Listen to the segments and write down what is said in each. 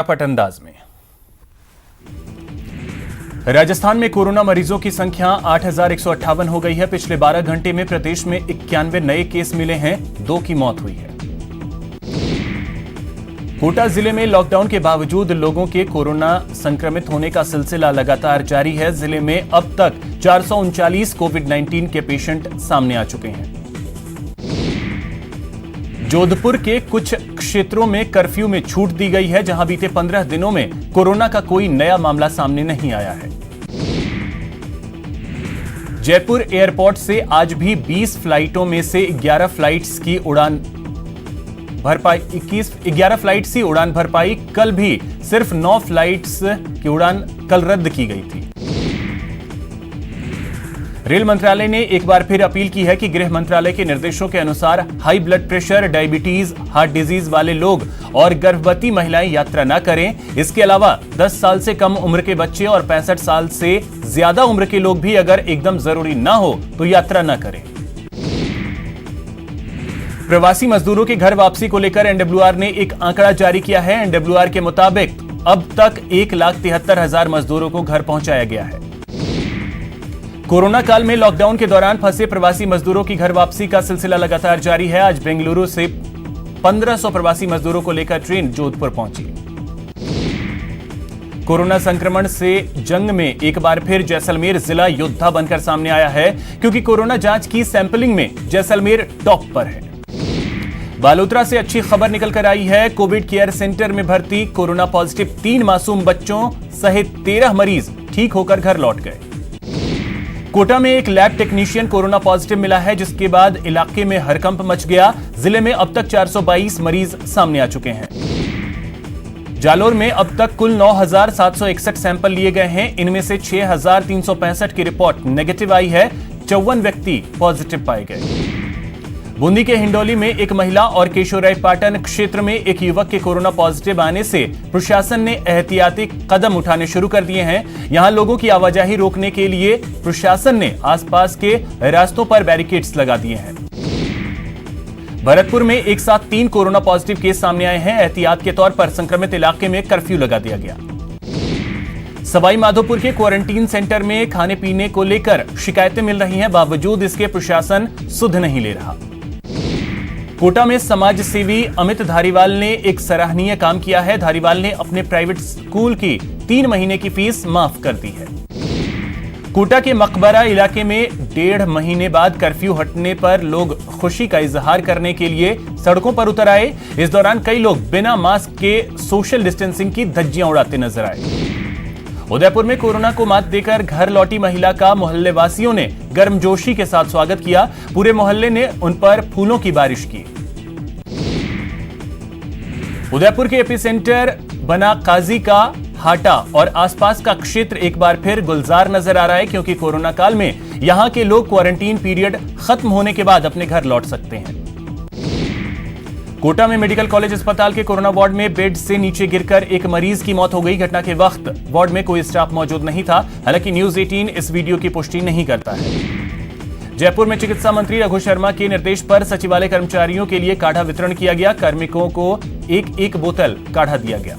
अंदाज में राजस्थान में कोरोना मरीजों की संख्या 8,158 हो गई है। पिछले 12 घंटे में प्रदेश में 91 नए केस मिले हैं, 2 की मौत हुई है। कोटा जिले में लॉकडाउन के बावजूद लोगों के कोरोना संक्रमित होने का सिलसिला लगातार जारी है। जिले में अब तक 439 कोविड-19 के पेशेंट सामने आ चुके हैं। जोधपुर के कुछ क्षेत्रों में कर्फ्यू में छूट दी गई है, जहां बीते 15 दिनों में कोरोना का कोई नया मामला सामने नहीं आया है। जयपुर एयरपोर्ट से आज भी 20 फ्लाइटों में से 11 फ्लाइट्स की उड़ान भर पाई। 11 फ्लाइट्स की उड़ान भर पाई। कल भी सिर्फ 9 फ्लाइट्स की उड़ान कल रद्द की गई थी। रेल मंत्रालय ने एक बार फिर अपील की है कि गृह मंत्रालय के निर्देशों के अनुसार high blood pressure, diabetes, heart disease वाले लोग और गर्भवती महिलाएं यात्रा न करें। इसके अलावा 10 साल से कम उम्र के बच्चे और 65 साल से ज्यादा उम्र के लोग भी अगर एकदम जरूरी ना हो तो यात्रा न करें। प्रवासी मजदूरों की घर वापसी को लेकर एनडब्ल्यूआर ने एक आंकड़ा जारी किया है। एनडब्ल्यूआर के मुताबिक अब तक 1,73,000 मजदूरों को घर पहुंचाया गया है। कोरोना काल में लॉकडाउन के दौरान फंसे प्रवासी मजदूरों की घर वापसी का सिलसिला लगातार जारी है। आज बेंगलुरु से 1500 प्रवासी मजदूरों को लेकर ट्रेन जोधपुर पहुंची। कोरोना संक्रमण से जंग में एक बार फिर जैसलमेर जिला योद्धा बनकर सामने आया है, क्योंकि कोरोना जांच की सैंपलिंग में जैसलमेर टॉप पर है। बालोतरा से अच्छी खबर निकलकर आई है। कोविड केयर सेंटर में भर्ती कोरोना पॉजिटिव 3 मासूम बच्चों सहित 13 मरीज ठीक होकर घर लौट गए। कोटा में एक लैब टेक्नीशियन कोरोना पॉजिटिव मिला है, जिसके बाद इलाके में हड़कंप मच गया। जिले में अब तक 422 मरीज सामने आ चुके हैं। जालोर में अब तक कुल 9,761 सैंपल लिए गए हैं। इनमें से 6,365 की रिपोर्ट नेगेटिव आई है। 54 व्यक्ति पॉजिटिव पाए गए। बूंदी के हिंडोली में एक महिला और केशोरायपाटन क्षेत्र में एक युवक के कोरोना पॉजिटिव आने से प्रशासन ने एहतियाती कदम उठाने शुरू कर दिए हैं। यहां लोगों की आवाजाही रोकने के लिए प्रशासन ने आसपास के रास्तों पर बैरिकेड्स लगा दिए हैं। भरतपुर में एक साथ 3 कोरोना पॉजिटिव केस सामने आए हैं। एहतियात के तौर पर संक्रमित इलाके में कर्फ्यू लगा दिया गया। सवाई माधोपुर के क्वारंटीन सेंटर में खाने पीने को लेकर शिकायतें मिल रही हैं, बावजूद इसके प्रशासन सुध नहीं ले रहा। कोटा में समाज सेवी अमित धारीवाल ने एक सराहनीय काम किया है। धारीवाल ने अपने प्राइवेट स्कूल की 3 महीने की फीस माफ कर दी है। कोटा के मकबरा इलाके में 1.5 महीने बाद कर्फ्यू हटने पर लोग खुशी का इजहार करने के लिए सड़कों पर उतर आए। इस दौरान कई लोग बिना मास्क के सोशल डिस्टेंसिंग की धज्जियां उड़ाते नजर आए। उदयपुर में कोरोना को मात देकर घर लौटी महिला का मोहल्ले वासियों ने गर्मजोशी के साथ स्वागत किया। पूरे मोहल्ले ने उन पर फूलों की बारिश की। उदयपुर के एपिसेंटर बना काजी का हाटा और आसपास का क्षेत्र एक बार फिर गुलजार नजर आ रहा है, क्योंकि कोरोना काल में यहां के लोग क्वारंटीन पीरियड खत्म होने के बाद अपने घर लौट सकते हैं। कोटा में मेडिकल कॉलेज अस्पताल के कोरोना वार्ड में बेड से नीचे गिरकर एक मरीज की मौत हो गई। घटना के वक्त वार्ड में कोई स्टाफ मौजूद नहीं था। हालांकि न्यूज 18 इस वीडियो की पुष्टि नहीं करता है। जयपुर में चिकित्सा मंत्री रघु शर्मा के निर्देश पर सचिवालय कर्मचारियों के लिए काढ़ा वितरण किया गया। कार्मिकों को एक बोतल काढ़ा दिया गया।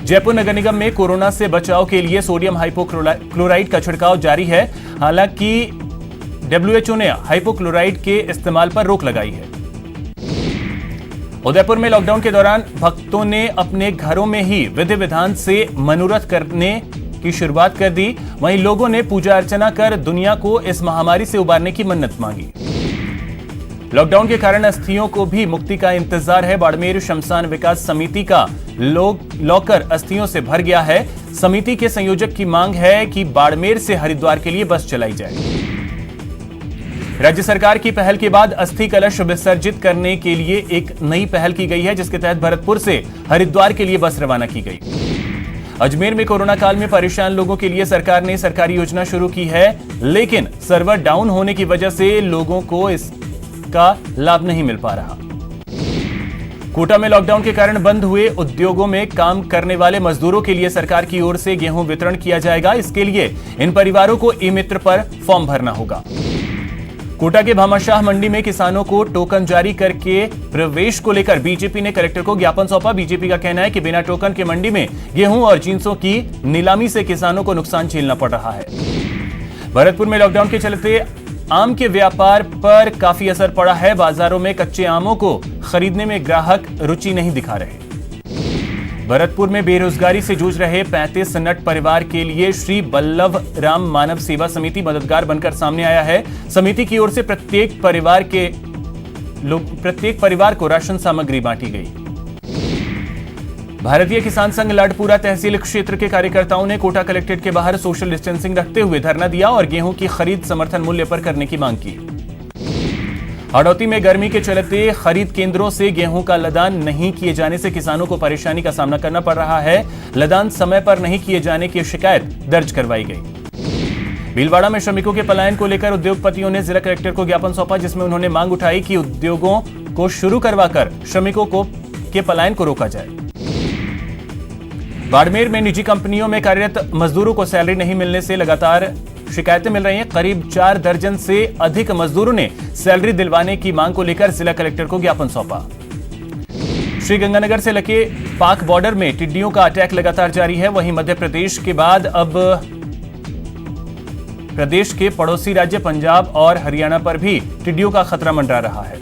जयपुर नगर निगम में कोरोना से बचाव के लिए सोडियम हाइपोक्लोराइड का छिड़काव जारी है। हालांकि WHO ने हाइपोक्लोराइड के इस्तेमाल पर रोक लगाई है। उदयपुर में लॉकडाउन के दौरान भक्तों ने अपने घरों में ही विधि विधान से मनोरथ करने की शुरुआत कर दी। वहीं लोगों ने पूजा अर्चना कर दुनिया को इस महामारी से उबारने की मन्नत मांगी। लॉकडाउन के कारण अस्थियों को भी मुक्ति का इंतजार है। बाड़मेर शमशान विकास समिति का लॉकर अस्थियों से भर गया है। समिति के संयोजक की मांग है कि बाड़मेर से हरिद्वार के लिए बस चलाई जाए। राज्य सरकार की पहल के बाद अस्थि कलश विसर्जित करने के लिए एक नई पहल की गई है, जिसके तहत भरतपुर से हरिद्वार के लिए बस रवाना की गई। अजमेर में कोरोना काल में परेशान लोगों के लिए सरकार ने सरकारी योजना शुरू की है, लेकिन सर्वर डाउन होने की वजह से लोगों को इसका लाभ नहीं मिल पा रहा। कोटा में लॉकडाउन के कारण बंद हुए उद्योगों में काम करने वाले मजदूरों के लिए सरकार की ओर से गेहूं वितरण किया जाएगा। इसके लिए इन परिवारों को ई-मित्र पर फॉर्म भरना होगा। कोटा के भामाशाह मंडी में किसानों को टोकन जारी करके प्रवेश को लेकर बीजेपी ने कलेक्टर को ज्ञापन सौंपा। बीजेपी का कहना है कि बिना टोकन के मंडी में गेहूं और जींसों की नीलामी से किसानों को नुकसान झेलना पड़ रहा है। भरतपुर में लॉकडाउन के चलते आम के व्यापार पर काफी असर पड़ा है। बाजारों में कच्चे आमों को खरीदने में ग्राहक रुचि नहीं दिखा रहे। भरतपुर में बेरोजगारी से जूझ रहे 35 नट परिवार के लिए श्री बल्लभ राम मानव सेवा समिति मददगार बनकर सामने आया है। समिति की ओर से प्रत्येक परिवार को राशन सामग्री बांटी गई। भारतीय किसान संघ लाडपुरा तहसील क्षेत्र के कार्यकर्ताओं ने कोटा कलेक्ट्रेट के बाहर सोशल डिस्टेंसिंग रखते हुए धरना दिया और गेहूं की खरीद समर्थन मूल्य पर करने की मांग की। हड़ौती में गर्मी के चलते खरीद केंद्रों से गेहूं का लदान नहीं किए जाने से किसानों को परेशानी का सामना करना पड़ रहा है। लदान समय पर नहीं किए जाने की शिकायत दर्ज करवाई गई। भीलवाड़ा में श्रमिकों के पलायन को लेकर उद्योगपतियों ने जिला कलेक्टर को ज्ञापन सौंपा, जिसमें उन्होंने मांग उठाई कि उद्योगों को शुरू करवाकर श्रमिकों के पलायन को रोका जाए। बाड़मेर में निजी कंपनियों में कार्यरत मजदूरों को सैलरी नहीं मिलने से लगातार शिकायतें मिल रही हैं। करीब 4 दर्जन से अधिक मजदूरों ने सैलरी दिलवाने की मांग को लेकर जिला कलेक्टर को ज्ञापन सौंपा। श्रीगंगानगर से लगे पाक बॉर्डर में टिड्डियों का अटैक लगातार जारी है। वहीं मध्य प्रदेश के बाद अब प्रदेश के पड़ोसी राज्य पंजाब और हरियाणा पर भी टिड्डियों का खतरा मंडरा रहा है।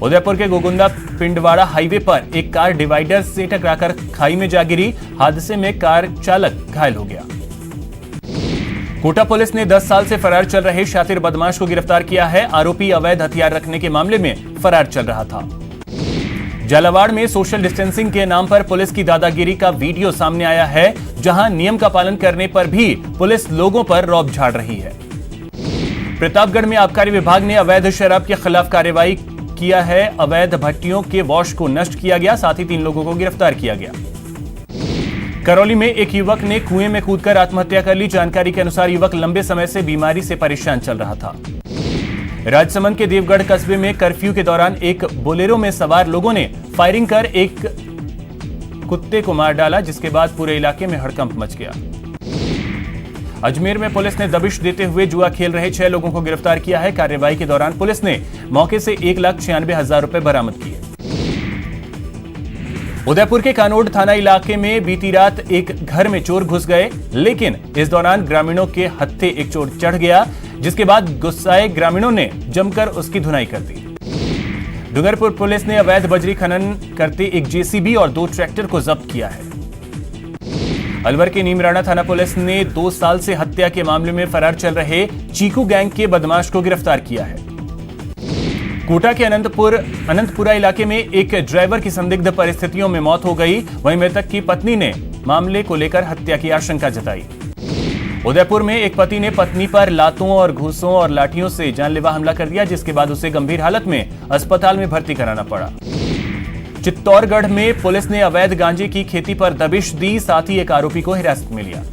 उदयपुर के गोगुंदा पिंडवाड़ा हाईवे पर एक कार डिवाइडर से टकराकर खाई में जा गिरी। हादसे में कार चालक घायल हो गया। कोटा पुलिस ने 10 साल से फरार चल रहे शातिर बदमाश को गिरफ्तार किया है। आरोपी अवैध हथियार रखने के मामले में फरार चल रहा था। झालावाड़ में सोशल डिस्टेंसिंग के नाम पर पुलिस की दादागिरी का वीडियो सामने आया है, जहां नियम का पालन करने पर भी पुलिस लोगों पर रौब झाड़ रही है। प्रतापगढ़ में आबकारी विभाग ने अवैध शराब के खिलाफ कार्रवाई किया है। अवैध भट्टियों के वॉश को नष्ट किया गया, साथ ही 3 लोगों को गिरफ्तार किया गया। करौली में एक युवक ने कुएं में कूदकर आत्महत्या कर ली। जानकारी के अनुसार युवक लंबे समय से बीमारी से परेशान चल रहा था। राजसमंद के देवगढ़ कस्बे में कर्फ्यू के दौरान एक बोलेरो में सवार लोगों ने फायरिंग कर एक कुत्ते को मार डाला, जिसके बाद पूरे इलाके में हड़कंप मच गया। अजमेर में पुलिस ने दबिश देते हुए जुआ खेल रहे 6 लोगों को गिरफ्तार किया है। कार्रवाई के दौरान पुलिस ने मौके से 1,96,000 रुपए बरामद किए। उदयपुर के कानोड थाना इलाके में बीती रात एक घर में चोर घुस गए, लेकिन इस दौरान ग्रामीणों के हत्थे एक चोर चढ़ गया, जिसके बाद गुस्साए ग्रामीणों ने जमकर उसकी धुनाई कर दी। डूंगरपुर पुलिस ने अवैध बजरी खनन करते एक जेसीबी और 2 ट्रैक्टर को जब्त किया है। अलवर के नीमराणा थाना पुलिस ने 2 साल से हत्या के मामले में फरार चल रहे चीकू गैंग के बदमाश को गिरफ्तार किया है। कोटा के अनंतपुरा इलाके में एक ड्राइवर की संदिग्ध परिस्थितियों में मौत हो गई। वहीं मृतक की पत्नी ने मामले को लेकर हत्या की आशंका जताई। उदयपुर में एक पति ने पत्नी पर लातों और घूंसों और लाठियों से जानलेवा हमला कर दिया, जिसके बाद उसे गंभीर हालत में अस्पताल में भर्ती कराना पड़ा। चित्तौड़गढ़ में पुलिस ने अवैध गांजे की खेती पर दबिश दी, साथ ही एक आरोपी को हिरासत में लिया।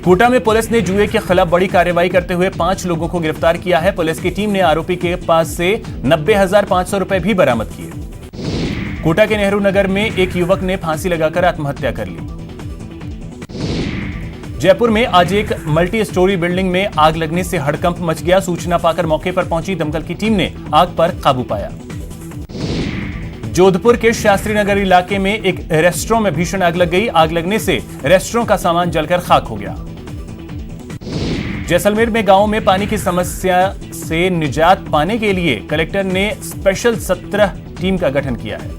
कोटा में पुलिस ने जुए के खिलाफ बड़ी कार्रवाई करते हुए 5 लोगों को गिरफ्तार किया है। पुलिस की टीम ने आरोपी के पास से 90,500 रुपए भी बरामद किए। कोटा के नेहरू नगर में एक युवक ने फांसी लगाकर आत्महत्या कर ली। जयपुर में आज एक मल्टी स्टोरी बिल्डिंग में आग लगने से हड़कंप मच गया। सूचना पाकर मौके पर पहुंची दमकल की टीम ने आग पर काबू पाया। जोधपुर के शास्त्री नगर इलाके में एक रेस्टोरेंट में भीषण आग लग गई। आग लगने से रेस्टोरेंट का सामान जलकर खाक हो गया। जैसलमेर में गांवों में पानी की समस्या से निजात पाने के लिए कलेक्टर ने स्पेशल 17 टीम का गठन किया है।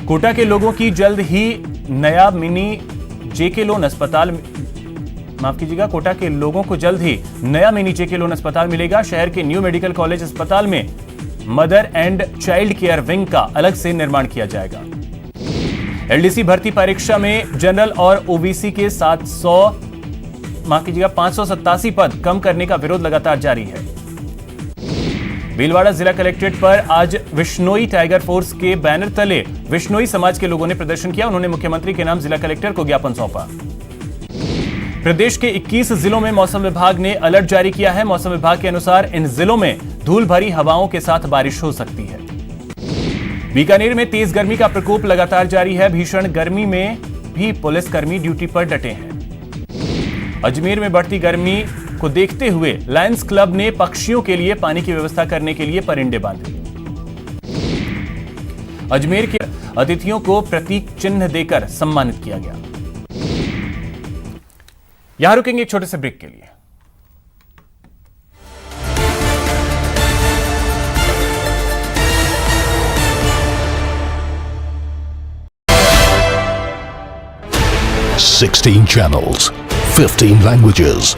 कोटा के लोगों की जल्द ही नया मिनी जेके लोन अस्पताल कोटा के लोगों को जल्द ही नया मिनी जेके लोन अस्पताल मिलेगा। शहर के न्यू मेडिकल कॉलेज अस्पताल में mother and child care wing का अलग से निर्माण किया जाएगा। एलडीसी भर्ती परीक्षा में जनरल और ओबीसी के 587 पद कम करने का विरोध लगातार जारी है। भीलवाड़ा जिला कलेक्ट्रेट पर आज विश्नोई टाइगर फोर्स के बैनर तले विश्नोई समाज के लोगों ने प्रदर्शन किया। उन्होंने मुख्यमंत्री के नाम जिला कलेक्टर को ज्ञापन सौंपा। प्रदेश के 21 जिलों में मौसम विभाग ने अलर्ट जारी किया है। मौसम विभाग के अनुसार इन जिलों में धूल भरी हवाओं के साथ बारिश हो सकती है। बीकानेर में तेज गर्मी का प्रकोप लगातार जारी है। भीषण गर्मी में भी पुलिसकर्मी ड्यूटी पर डटे हैं। अजमेर में बढ़ती गर्मी को देखते हुए लायंस क्लब ने पक्षियों के लिए पानी की व्यवस्था करने के लिए परिंदे बांधे। अजमेर के अतिथियों को प्रतीक चिन्ह देकर सम्मानित किया गया। यहां रुकेंगे एक छोटे से ब्रेक के लिए। Sixteen channels, 15 languages,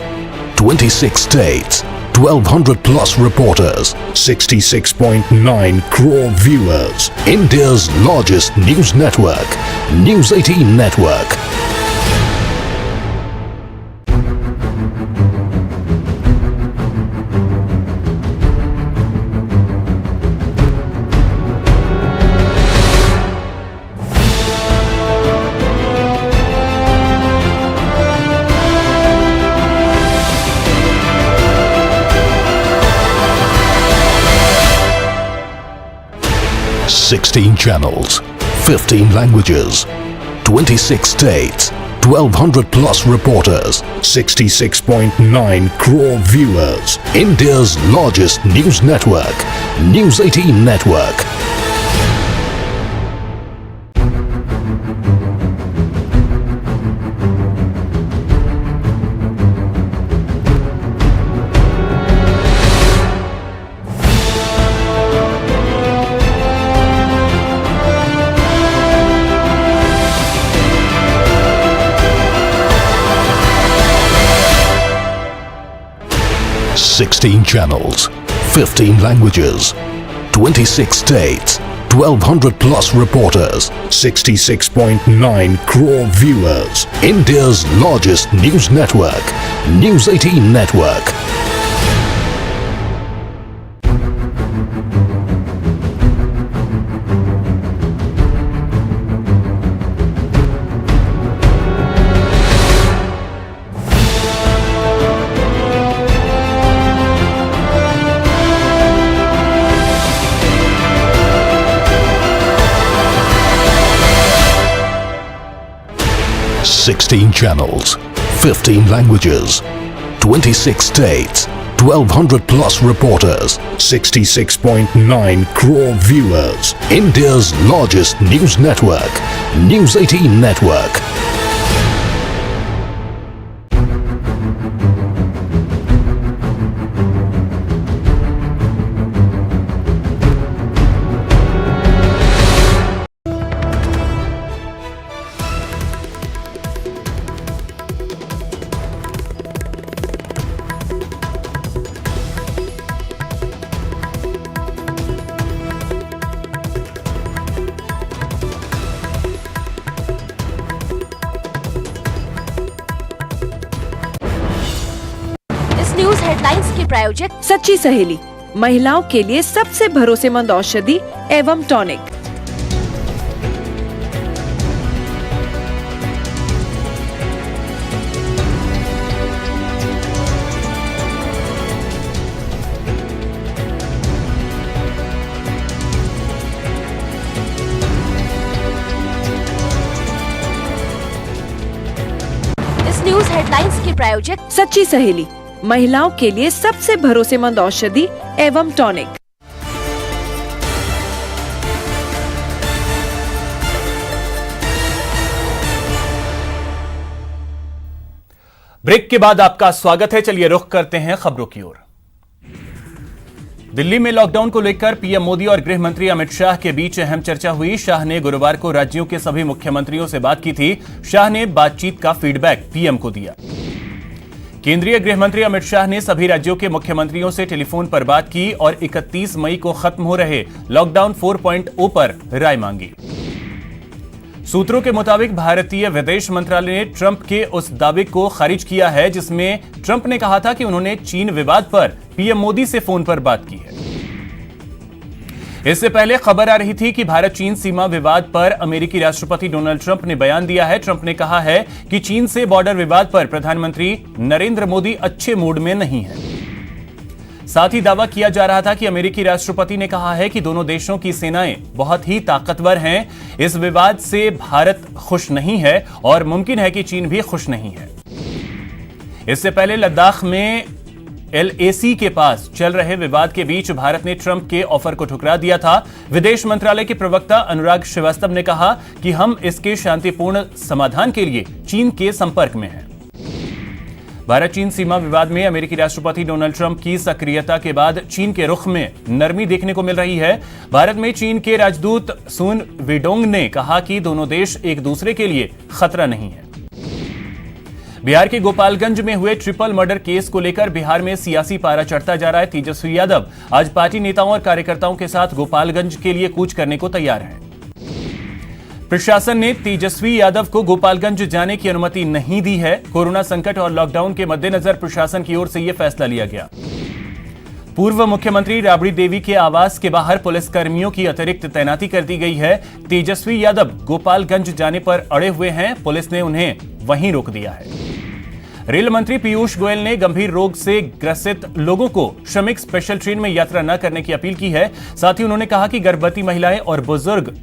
26 states, 1,200 plus reporters, 66.9 crore viewers. India's largest news network, News 18 Network. Sixteen channels, 15 languages, 26 states, 1,200 plus reporters, 66.9 crore viewers. India's largest news network, News 18 Network. Sixteen channels, 15 languages, 26 states, 1,200 plus reporters, 66.9 crore viewers. India's largest news network, News 18 Network. Sixteen channels, 15 languages, 26 states, 1,200 plus reporters, 66.9 crore viewers. India's largest news network, News 18 Network. News headlines के प्रायोजक सच्ची सहेली, महिलाओं के लिए सबसे भरोसेमंद औषधि एवं टॉनिक। इस न्यूज हेडलाइंस के प्रायोजक सच्ची सहेली, महिलाओं के लिए सबसे भरोसेमंद औषधि एवं टॉनिक। ब्रेक के बाद आपका स्वागत है। चलिए रुख करते हैं खबरों की ओर। दिल्ली में लॉकडाउन को लेकर पीएम मोदी और गृह मंत्री अमित शाह के बीच अहम चर्चा हुई। शाह ने गुरुवार को राज्यों के सभी मुख्यमंत्रियों से बात की थी। शाह ने बातचीत का फीडबैक पीएम को दिया। केंद्रीय गृह मंत्री अमित शाह ने सभी राज्यों के मुख्यमंत्रियों से टेलीफोन पर बात की और 31 मई को खत्म हो रहे लॉकडाउन 4.0 पर राय मांगी। सूत्रों के मुताबिक भारतीय विदेश मंत्रालय ने ट्रंप के उस दावे को खारिज किया है जिसमें ट्रंप ने कहा था कि उन्होंने चीन विवाद पर पीएम मोदी से फोन पर बात की है। इससे पहले खबर आ रही थी कि भारत चीन सीमा विवाद पर अमेरिकी राष्ट्रपति डोनाल्ड ट्रंप ने बयान दिया है। ट्रंप ने कहा है कि चीन से बॉर्डर विवाद पर प्रधानमंत्री नरेंद्र मोदी अच्छे मूड में नहीं है। साथ ही दावा किया जा रहा था कि अमेरिकी राष्ट्रपति ने कहा है कि दोनों देशों की सेनाएं बहुत ही ताकतवर हैं। इस विवाद से भारत खुश नहीं है और मुमकिन है कि चीन भी खुश नहीं है। इससे पहले लद्दाख में LAC के पास चल रहे विवाद के बीच भारत ने ट्रंप के ऑफर को ठुकरा दिया था। विदेश मंत्रालय के प्रवक्ता अनुराग श्रीवास्तव ने कहा कि हम इसके शांतिपूर्ण समाधान के लिए चीन के संपर्क में हैं। भारत चीन सीमा विवाद में अमेरिकी राष्ट्रपति डोनाल्ड ट्रंप की सक्रियता के बाद चीन के रुख में नरमी देखने को मिल रही है। भारत में चीन के राजदूत सुन विडोंग ने कहा कि दोनों देश एक दूसरे के लिए खतरा नहीं है। बिहार के गोपालगंज में हुए ट्रिपल मर्डर केस को लेकर बिहार में सियासी पारा चढ़ता जा रहा है। तेजस्वी यादव आज पार्टी नेताओं और कार्यकर्ताओं के साथ गोपालगंज के लिए कूच करने को तैयार हैं। प्रशासन ने तेजस्वी यादव को गोपालगंज जाने की अनुमति नहीं दी है। कोरोना संकट और लॉकडाउन के मद्देनजर प्रशासन की ओर से यह फैसला लिया गया। पूर्व मुख्यमंत्री राबड़ी देवी के आवास के बाहर पुलिसकर्मियों की अतिरिक्त तैनाती कर दी गई है। तेजस्वी यादव गोपालगंज जाने पर अड़े हुए हैं। पुलिस ने उन्हें वहीं रोक दिया है। रेल मंत्री पीयूष गोयल ने गंभीर रोग से ग्रसित लोगों को श्रमिक स्पेशल ट्रेन में यात्रा न करने की अपील की है। साथ ही उन्होंने कहा कि गर्भवती महिलाएं और बुजुर्ग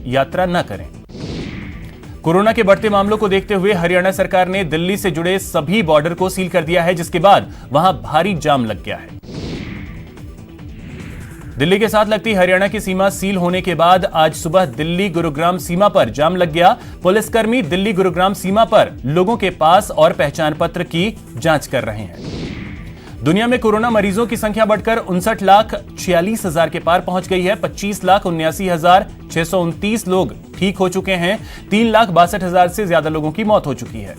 यात्रा न करें। कोरोना के बढ़ते मामलों को देखते हुए हरियाणा सरकार ने दिल्ली से जुड़े सभी बॉर्डर को सील कर दिया है, जिसके बाद वहां भारी जाम लग गया है। दिल्ली के साथ लगती हरियाणा की सीमा सील होने के बाद आज सुबह दिल्ली गुरुग्राम सीमा पर जाम लग गया। पुलिसकर्मी दिल्ली गुरुग्राम सीमा पर लोगों के पास और पहचान पत्र की जांच कर रहे हैं। दुनिया में कोरोना मरीजों की संख्या बढ़कर 59,46,000 के पार पहुंच गई है। 25,79,629 लोग ठीक हो चुके हैं। 3,62,000 से ज्यादा लोगों की मौत हो चुकी है।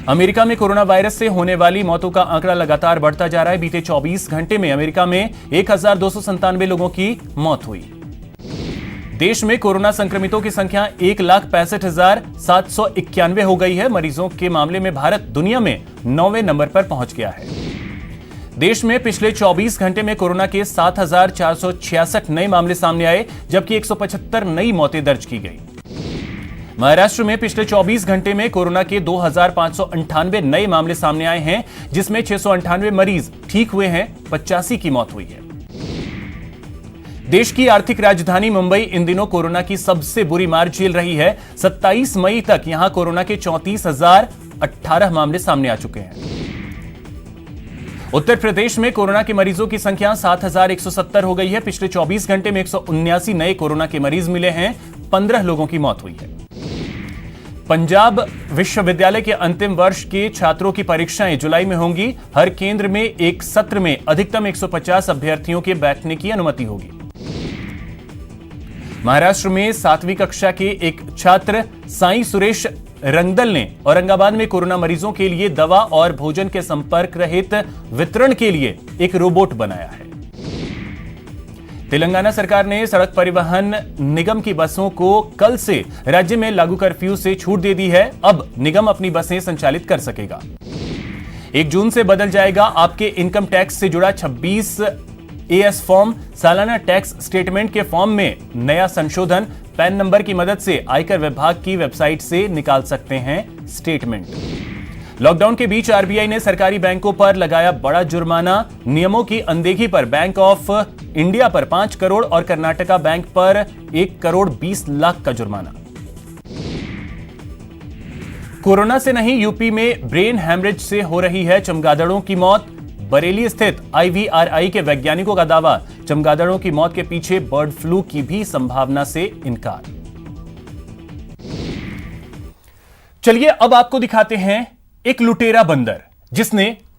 अमेरिका में कोरोना वायरस से होने वाली मौतों का आंकड़ा लगातार बढ़ता जा रहा है। बीते 24 घंटे में अमेरिका में 1,297 लोगों की मौत हुई। देश में कोरोना संक्रमितों की संख्या 1,65,791 हो गई है। मरीजों के मामले में भारत दुनिया में 9वें नंबर पर पहुंच गया है। देश में पिछले 24 घंटे में कोरोना के 7,466 नए मामले सामने आए, जबकि 175 नई मौतें दर्ज की गई। महाराष्ट्र में पिछले 24 घंटे में कोरोना के 2,598 नए मामले सामने आए हैं, जिसमें 698 मरीज ठीक हुए हैं। 85 की मौत हुई है। देश की आर्थिक राजधानी मुंबई इन दिनों कोरोना की सबसे बुरी मार झेल रही है। 27 मई तक यहां कोरोना के 34,018 मामले सामने आ चुके हैं। उत्तर प्रदेश में कोरोना के मरीजों की संख्या 7,170 हो गई है। पिछले 24 घंटे में 179 नए कोरोना के मरीज मिले हैं। 15 लोगों की मौत हुई है। पंजाब विश्वविद्यालय के अंतिम वर्ष के छात्रों की परीक्षाएं जुलाई में होंगी। हर केंद्र में एक सत्र में अधिकतम 150 अभ्यर्थियों के बैठने की अनुमति होगी। महाराष्ट्र में 7वीं कक्षा के एक छात्र साई सुरेश रंगदल ने औरंगाबाद में कोरोना मरीजों के लिए दवा और भोजन के संपर्क रहित वितरण के लिए एक रोबोट बनाया है। तेलंगाना सरकार ने सड़क परिवहन निगम की बसों को कल से राज्य में लागू कर्फ्यू से छूट दे दी है। अब निगम अपनी बसें संचालित कर सकेगा। 1 जून से बदल जाएगा आपके इनकम टैक्स से जुड़ा 26 AS फॉर्म। सालाना टैक्स स्टेटमेंट के फॉर्म में नया संशोधन। पैन नंबर की मदद से आयकर विभाग की वेबसाइट से निकाल सकते हैं स्टेटमेंट। लॉकडाउन के बीच RBI ने सरकारी बैंकों पर लगाया बड़ा जुर्माना। नियमों की अनदेखी पर बैंक ऑफ इंडिया पर 5 करोड़ और कर्नाटका बैंक पर 1 करोड़ 20 लाख का जुर्माना। कोरोना से नहीं, यूपी में ब्रेन हैमरेज से हो रही है चमगादड़ों की मौत। बरेली स्थित IVRI के वैज्ञानिकों का दावा, चमगादड़ों की मौत के पीछे बर्ड फ्लू की भी संभावना से इनकार। चलिए अब आपको दिखाते हैं एक लुटेरा बंदर जिसने